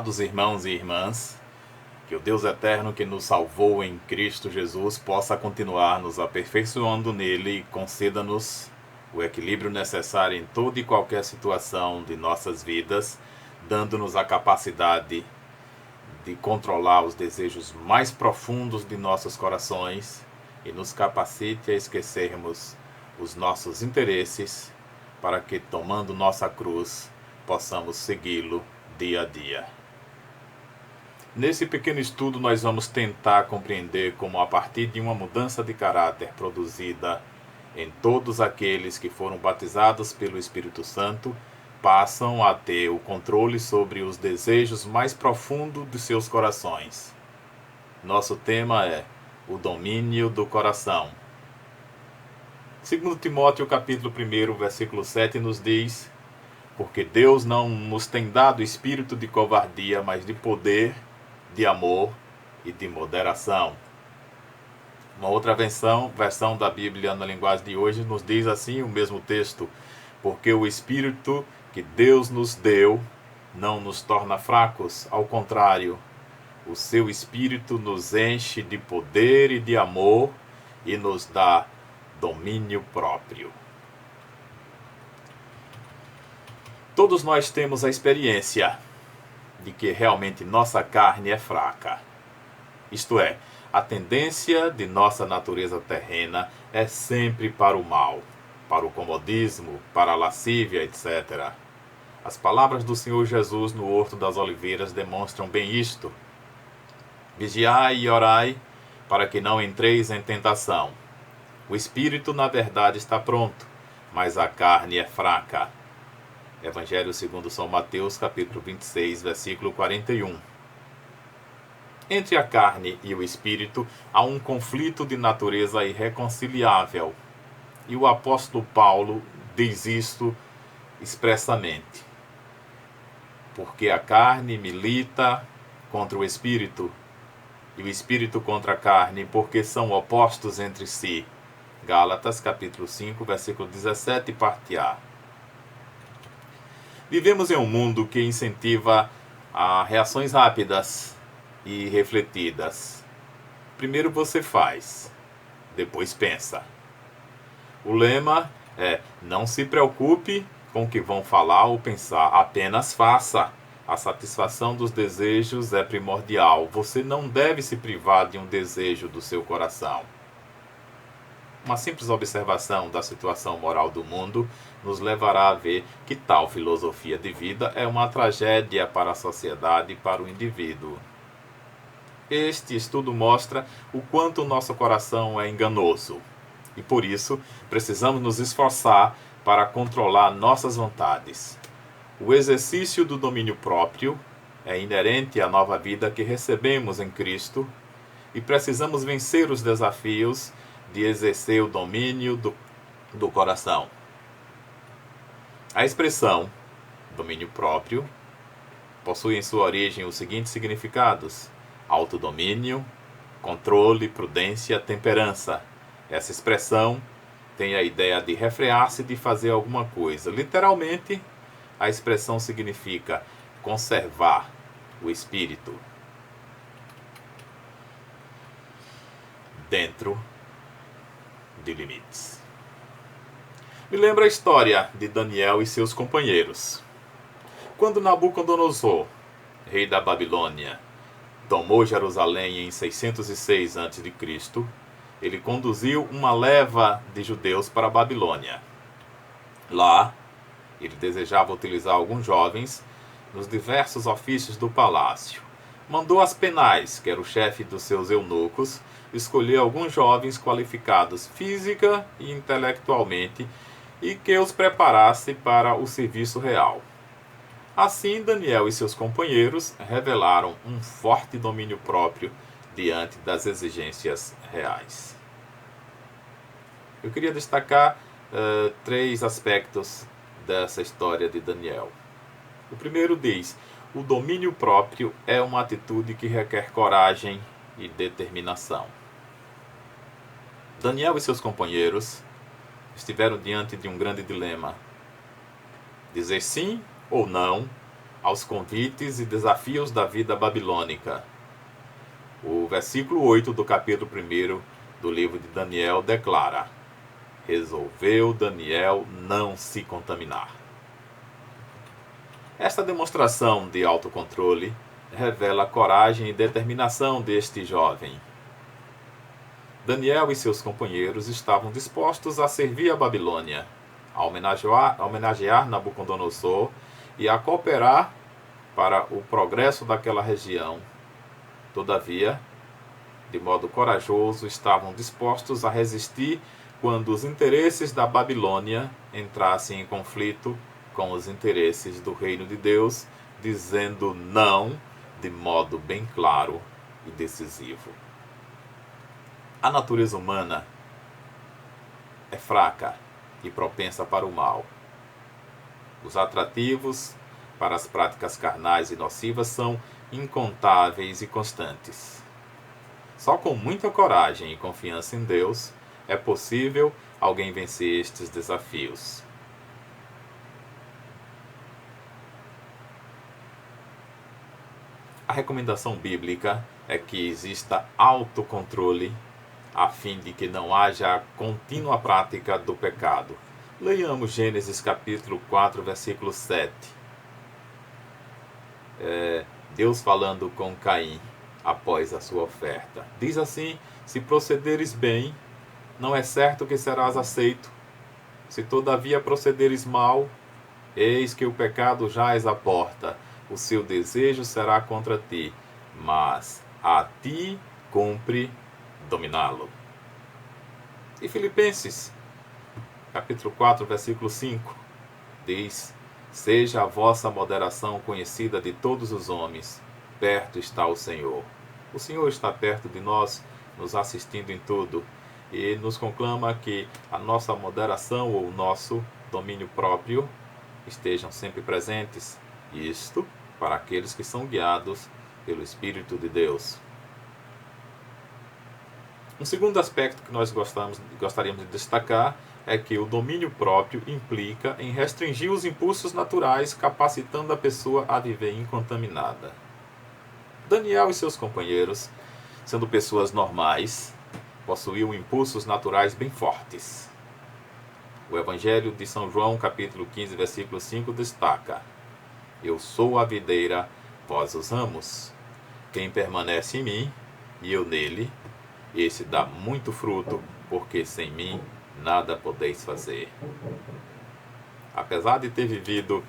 Amados irmãos e irmãs, que o Deus eterno que nos salvou em Cristo Jesus possa continuar nos aperfeiçoando nele e conceda-nos o equilíbrio necessário em toda e qualquer situação de nossas vidas, dando-nos a capacidade de controlar os desejos mais profundos de nossos corações e nos capacite a esquecermos os nossos interesses para que, tomando nossa cruz, possamos segui-lo dia a dia. Nesse pequeno estudo nós vamos tentar compreender como, a partir de uma mudança de caráter produzida em todos aqueles que foram batizados pelo Espírito Santo, passam a ter o controle sobre os desejos mais profundos de seus corações. Nosso tema é o domínio do coração. 2 Timóteo capítulo 1, versículo 7 nos diz: porque Deus não nos tem dado espírito de covardia, mas de poder, de amor e de moderação. Uma outra versão da Bíblia na linguagem de hoje nos diz assim o mesmo texto: porque o espírito que Deus nos deu não nos torna fracos, ao contrário, o seu espírito nos enche de poder e de amor e nos dá domínio próprio. Todos nós temos a experiência de que realmente nossa carne é fraca. Isto é, a tendência de nossa natureza terrena é sempre para o mal, para o comodismo, para a lascívia, etc. As palavras do Senhor Jesus no Horto das Oliveiras demonstram bem isto. Vigiai e orai, para que não entreis em tentação. O espírito, na verdade, está pronto, mas a carne é fraca. Evangelho segundo São Mateus, capítulo 26, versículo 41. Entre a carne e o espírito há um conflito de natureza irreconciliável. E o apóstolo Paulo diz isto expressamente. Porque a carne milita contra o espírito, e o espírito contra a carne, porque são opostos entre si. Gálatas, capítulo 5, versículo 17, parte A. Vivemos em um mundo que incentiva a reações rápidas e refletidas. Primeiro você faz, depois pensa. O lema é: não se preocupe com o que vão falar ou pensar, apenas faça. A satisfação dos desejos é primordial. Você não deve se privar de um desejo do seu coração. Uma simples observação da situação moral do mundo nos levará a ver que tal filosofia de vida é uma tragédia para a sociedade e para o indivíduo. Este estudo mostra o quanto o nosso coração é enganoso e, por isso, precisamos nos esforçar para controlar nossas vontades. O exercício do domínio próprio é inerente à nova vida que recebemos em Cristo e precisamos vencer os desafios de exercer o domínio do coração. A expressão domínio próprio possui em sua origem os seguintes significados: autodomínio, controle, prudência, temperança. Essa expressão tem a ideia de refrear-se de fazer alguma coisa. Literalmente, a expressão significa conservar o espírito dentro de limites. Me lembra a história de Daniel e seus companheiros. Quando Nabucodonosor, rei da Babilônia, tomou Jerusalém em 606 a.C., ele conduziu uma leva de judeus para a Babilônia. Lá, ele desejava utilizar alguns jovens nos diversos ofícios do palácio. Mandou Aspenais, que era o chefe dos seus eunucos, escolher alguns jovens qualificados física e intelectualmente e que os preparasse para o serviço real. Assim, Daniel e seus companheiros revelaram um forte domínio próprio diante das exigências reais. Eu queria destacar 3 aspectos dessa história de Daniel. O primeiro diz: o domínio próprio é uma atitude que requer coragem e determinação. Daniel e seus companheiros estiveram diante de um grande dilema: dizer sim ou não aos convites e desafios da vida babilônica. O versículo 8 do capítulo 1 do livro de Daniel declara: resolveu Daniel não se contaminar. Esta demonstração de autocontrole revela a coragem e determinação deste jovem. Daniel e seus companheiros estavam dispostos a servir a Babilônia, a homenagear Nabucodonosor e a cooperar para o progresso daquela região. Todavia, de modo corajoso, estavam dispostos a resistir quando os interesses da Babilônia entrassem em conflito com os interesses do reino de Deus, dizendo não de modo bem claro e decisivo. A natureza humana é fraca e propensa para o mal. Os atrativos para as práticas carnais e nocivas são incontáveis e constantes. Só com muita coragem e confiança em Deus é possível alguém vencer estes desafios. A recomendação bíblica é que exista autocontrole a fim de que não haja a contínua prática do pecado. Leiamos Gênesis capítulo 4, versículo 7. Deus falando com Caim após a sua oferta. Diz assim: se procederes bem, não é certo que serás aceito. Se todavia procederes mal, eis que o pecado jaz à porta. O seu desejo será contra ti, mas a ti cumpre dominá-lo. E Filipenses, capítulo 4, versículo 5, diz: seja a vossa moderação conhecida de todos os homens, perto está o Senhor. O Senhor está perto de nós, nos assistindo em tudo, e nos conclama que a nossa moderação ou o nosso domínio próprio estejam sempre presentes, isto para aqueles que são guiados pelo Espírito de Deus. Um segundo aspecto que nós gostaríamos de destacar é que o domínio próprio implica em restringir os impulsos naturais, capacitando a pessoa a viver incontaminada. Daniel e seus companheiros, sendo pessoas normais, possuíam impulsos naturais bem fortes. O Evangelho de São João, capítulo 15, versículo 5, destaca: eu sou a videira, vós os ramos. Quem permanece em mim e eu nele, esse dá muito fruto, porque sem mim nada podeis fazer. Apesar de ter vivido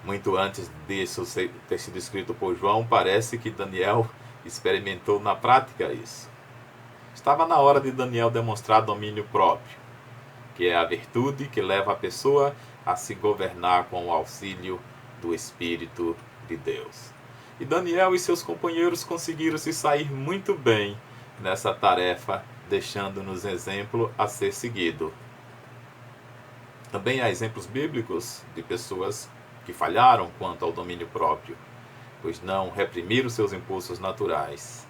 muito antes disso ter sido escrito por João, parece que Daniel experimentou na prática isso. Estava na hora de Daniel demonstrar domínio próprio, que é a virtude que leva a pessoa a se governar com o auxílio do Espírito de Deus. E Daniel e seus companheiros conseguiram se sair muito bem nessa tarefa, deixando-nos exemplo a ser seguido. Também há exemplos bíblicos de pessoas que falharam quanto ao domínio próprio, pois não reprimiram seus impulsos naturais.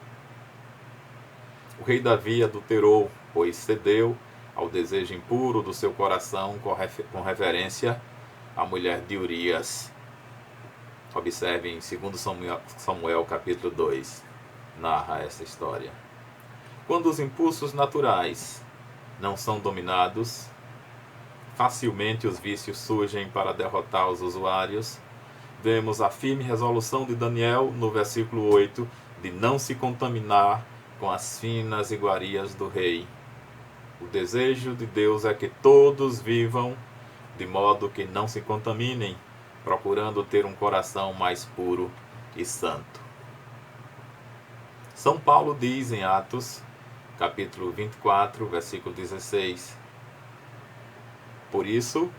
O rei Davi adulterou, pois cedeu ao desejo impuro do seu coração com reverência à mulher de Urias. Observe em 2 Samuel capítulo 2, narra essa história. Quando os impulsos naturais não são dominados, facilmente os vícios surgem para derrotar os usuários. Vemos a firme resolução de Daniel no versículo 8 de não se contaminar com as finas iguarias do rei. O desejo de Deus é que todos vivam de modo que não se contaminem, procurando ter um coração mais puro e santo. São Paulo diz em Atos, capítulo 24, versículo 16: por isso,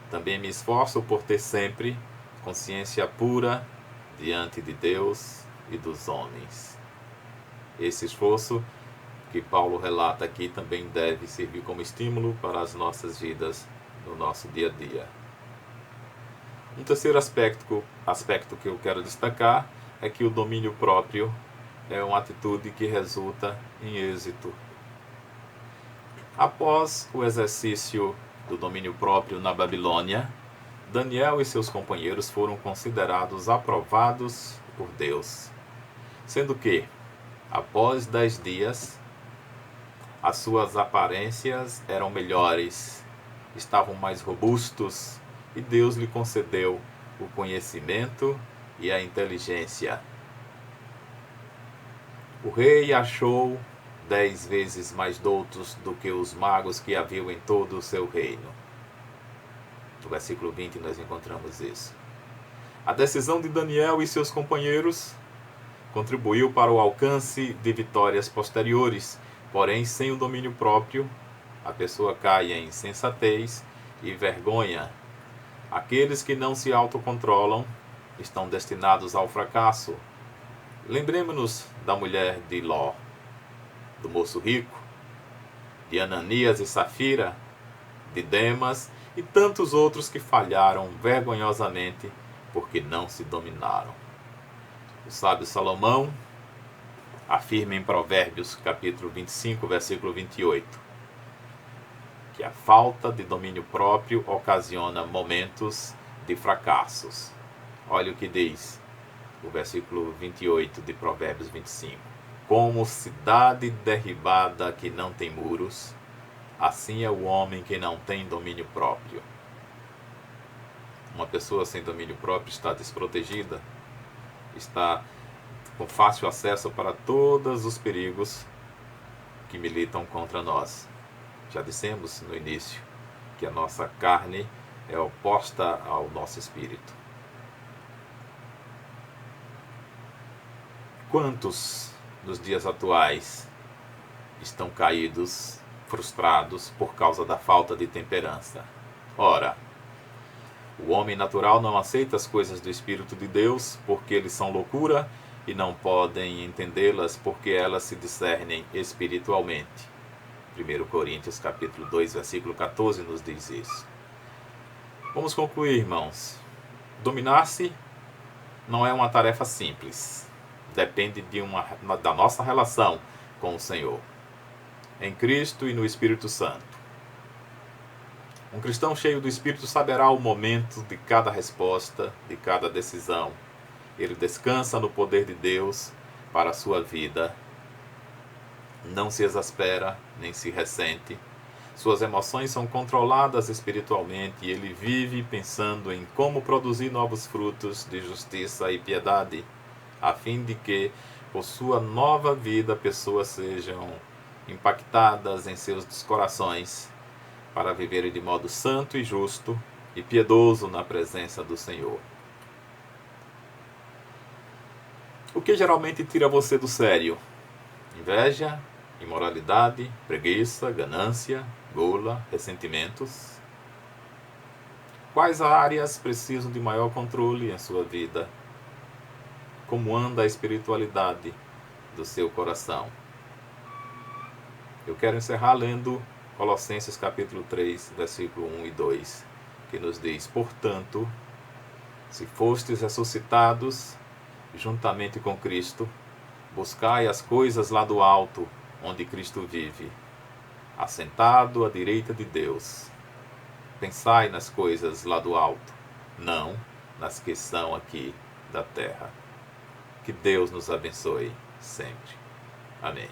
também me esforço por ter sempre consciência pura diante de Deus e dos homens. Esse esforço que Paulo relata aqui também deve servir como estímulo para as nossas vidas no nosso dia a dia. Um terceiro aspecto que eu quero destacar é que o domínio próprio é uma atitude que resulta em êxito. Após o exercício do domínio próprio na Babilônia, Daniel e seus companheiros foram considerados aprovados por Deus, sendo que, após 10 dias, as suas aparências eram melhores, estavam mais robustos e Deus lhe concedeu o conhecimento e a inteligência. O rei achou 10 vezes mais doutos do que os magos que haviam em todo o seu reino. No versículo 20 nós encontramos isso. A decisão de Daniel e seus companheiros contribuiu para o alcance de vitórias posteriores, porém sem o domínio próprio, a pessoa cai em insensatez e vergonha. Aqueles que não se autocontrolam estão destinados ao fracasso. Lembremos-nos da mulher de Ló, do moço rico, de Ananias e Safira, de Demas e tantos outros que falharam vergonhosamente porque não se dominaram. O sábio Salomão afirma em Provérbios capítulo 25, versículo 28, que a falta de domínio próprio ocasiona momentos de fracassos. Olha o que diz o versículo 28 de Provérbios 25. Como cidade derribada que não tem muros, assim é o homem que não tem domínio próprio. Uma pessoa sem domínio próprio está desprotegida, está com fácil acesso para todos os perigos que militam contra nós. Já dissemos no início que a nossa carne é oposta ao nosso espírito. Quantos nos dias atuais estão caídos, frustrados por causa da falta de temperança? Ora, o homem natural não aceita as coisas do Espírito de Deus porque eles são loucura e não podem entendê-las porque elas se discernem espiritualmente. 1 Coríntios capítulo 2, versículo 14 nos diz isso. Vamos concluir, irmãos. Dominar-se não é uma tarefa simples. Depende da nossa relação com o Senhor, em Cristo e no Espírito Santo. Um cristão cheio do Espírito saberá o momento de cada resposta, de cada decisão. Ele descansa no poder de Deus para a sua vida. Não se exaspera, nem se ressente. Suas emoções são controladas espiritualmente e ele vive pensando em como produzir novos frutos de justiça e piedade, a fim de que, por sua nova vida, pessoas sejam impactadas em seus corações para viverem de modo santo e justo e piedoso na presença do Senhor. O que geralmente tira você do sério? Inveja, imoralidade, preguiça, ganância, gula, ressentimentos? Quais áreas precisam de maior controle em sua vida? Como anda a espiritualidade do seu coração? Eu quero encerrar lendo Colossenses capítulo 3, versículo 1 e 2, que nos diz: portanto, se fostes ressuscitados juntamente com Cristo, buscai as coisas lá do alto, onde Cristo vive, assentado à direita de Deus. Pensai nas coisas lá do alto, não nas que são aqui da terra. Que Deus nos abençoe sempre. Amém.